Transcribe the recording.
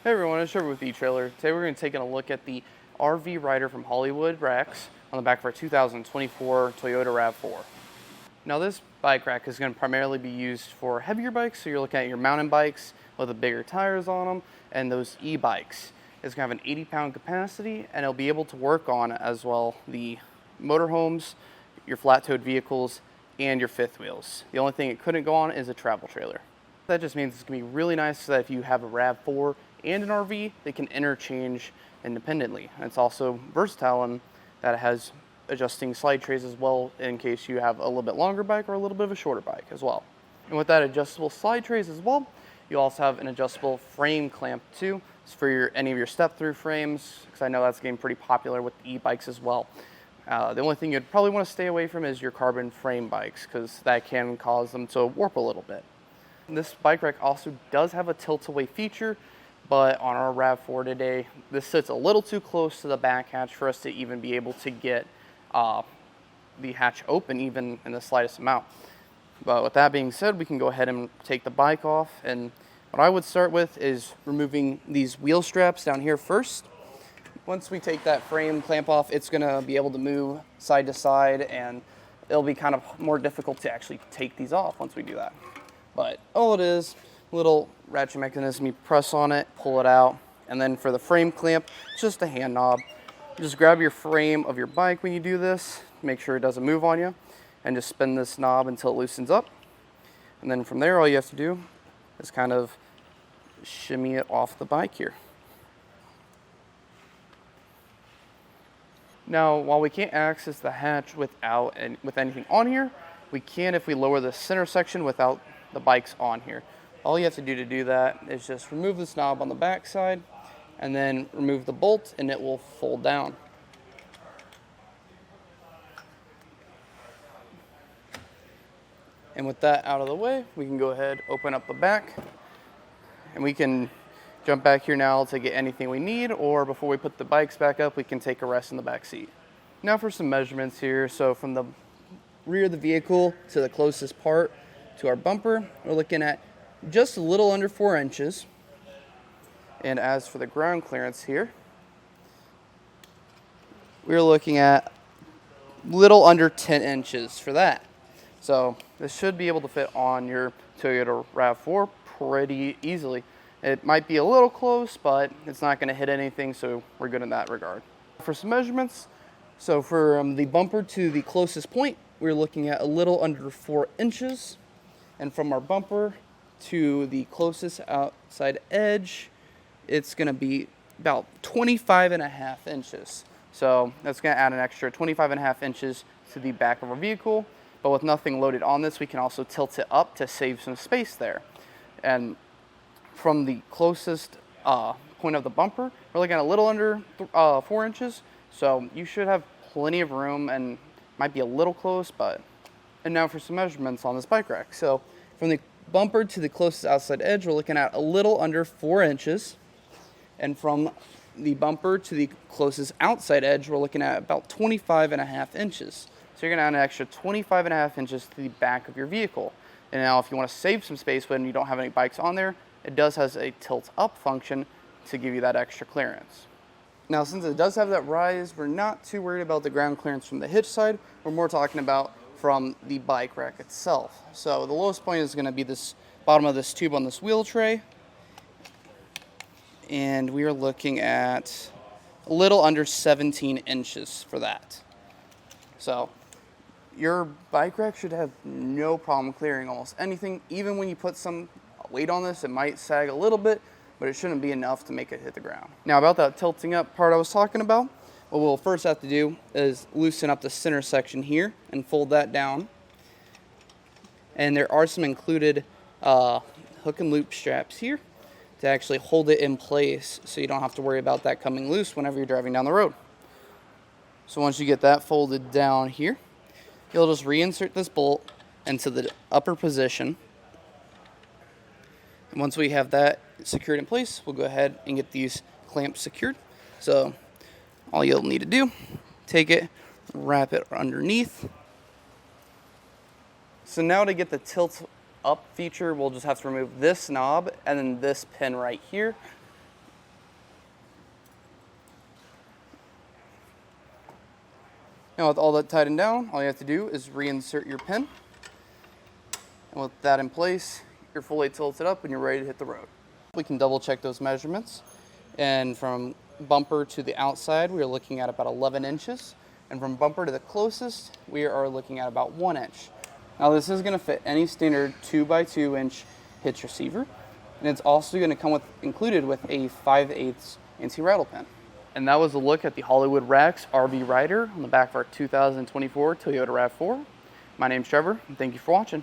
Hey everyone, it's Trevor with eTrailer. Today we're going to take a look at the RV Rider from Hollywood racks on the back of our 2024 Toyota RAV4. Now this bike rack is going to primarily be used for heavier bikes, so you're looking at your mountain bikes with the bigger tires on them and those e-bikes. It's going to have an 80-pound capacity and it'll be able to work on as well the motorhomes, your flat-toed vehicles, and your fifth wheels. The only thing it couldn't go on is a travel trailer. That just means it's going to be really nice so that if you have a RAV4 and an RV, they can interchange independently. And it's also versatile in that it has adjusting slide trays as well in case you have a little bit longer bike or a little bit of a shorter bike as well. And with that adjustable slide trays as well, you also have an adjustable frame clamp too. It's for any of your step-through frames, because I know that's getting pretty popular with e-bikes as well. The only thing you'd probably want to stay away from is your carbon frame bikes, because that can cause them to warp a little bit. This bike rack also does have a tilt-away feature, but on our RAV4 today, this sits a little too close to the back hatch for us to even be able to get the hatch open even in the slightest amount. But with that being said, we can go ahead and take the bike off. And what I would start with is removing these wheel straps down here first. Once we take that frame clamp off, it's gonna be able to move side to side, and it'll be kind of more difficult to actually take these off once we do that. But all it is, little ratchet mechanism, you press on it, pull it out, and then for the frame clamp, it's just a hand knob. Just grab your frame of your bike when you do this, make sure it doesn't move on you, and just spin this knob until it loosens up. And then from there, all you have to do is kind of shimmy it off the bike here. Now, while we can't access the hatch with anything on here, we can if we lower the center section without the bikes on here. All you have to do that is just remove this knob on the back side and then remove the bolt, and it will fold down. And with that out of the way, we can go ahead, open up the back, and we can jump back here now to get anything we need, or before we put the bikes back up, we can take a rest in the back seat. Now for some measurements here. So from the rear of the vehicle to the closest part to our bumper, we're looking at just a little under 4 inches. And as for the ground clearance here, we're looking at little under 10 inches for that. So this should be able to fit on your Toyota RAV4 pretty easily. It might be a little close, but it's not going to hit anything, so we're good in that regard. For some measurements, so for the bumper to the closest point, we're looking at a little under 4 inches. And from our bumper to the closest outside edge, it's going to be about 25.5 inches. So that's going to add an extra 25.5 inches to the back of our vehicle. But with nothing loaded on this, we can also tilt it up to save some space there. And from the closest point of the bumper, we're looking at a little under 4 inches. So you should have plenty of room, and might be a little close, but. And now for some measurements on this bike rack. So from the bumper to the closest outside edge, we're looking at a little under 4 inches. And from the bumper to the closest outside edge, we're looking at about 25.5 inches. So you're going to add an extra 25.5 inches to the back of your vehicle. And now if you want to save some space when you don't have any bikes on there, it does has a tilt up function to give you that extra clearance. Now, since it does have that rise, we're not too worried about the ground clearance from the hitch side. We're more talking about from the bike rack itself. So the lowest point is going to be this bottom of this tube on this wheel tray. And we are looking at a little under 17 inches for that. So your bike rack should have no problem clearing almost anything. Even when you put some weight on this, it might sag a little bit, but it shouldn't be enough to make it hit the ground. Now about that tilting up part I was talking about, what we'll first have to do is loosen up the center section here and fold that down. And there are some included hook and loop straps here to actually hold it in place so you don't have to worry about that coming loose whenever you're driving down the road. So once you get that folded down here, you'll just reinsert this bolt into the upper position. And once we have that secured in place, we'll go ahead and get these clamps secured. So all you'll need to do, take it, wrap it underneath. So now to get the tilt up feature, we'll just have to remove this knob and then this pin right here. Now with all that tightened down, all you have to do is reinsert your pin. And with that in place, you're fully tilted up and you're ready to hit the road. We can double check those measurements. And from bumper to the outside, we are looking at about 11 inches. And from bumper to the closest, we are looking at about 1 inch. Now this is going to fit any standard 2x2 inch hitch receiver. And it's also going to come included with a 5/8 anti-rattle pin. And that was a look at the Hollywood Racks RV Rider on the back of our 2024 Toyota RAV4. My name's Trevor, and thank you for watching.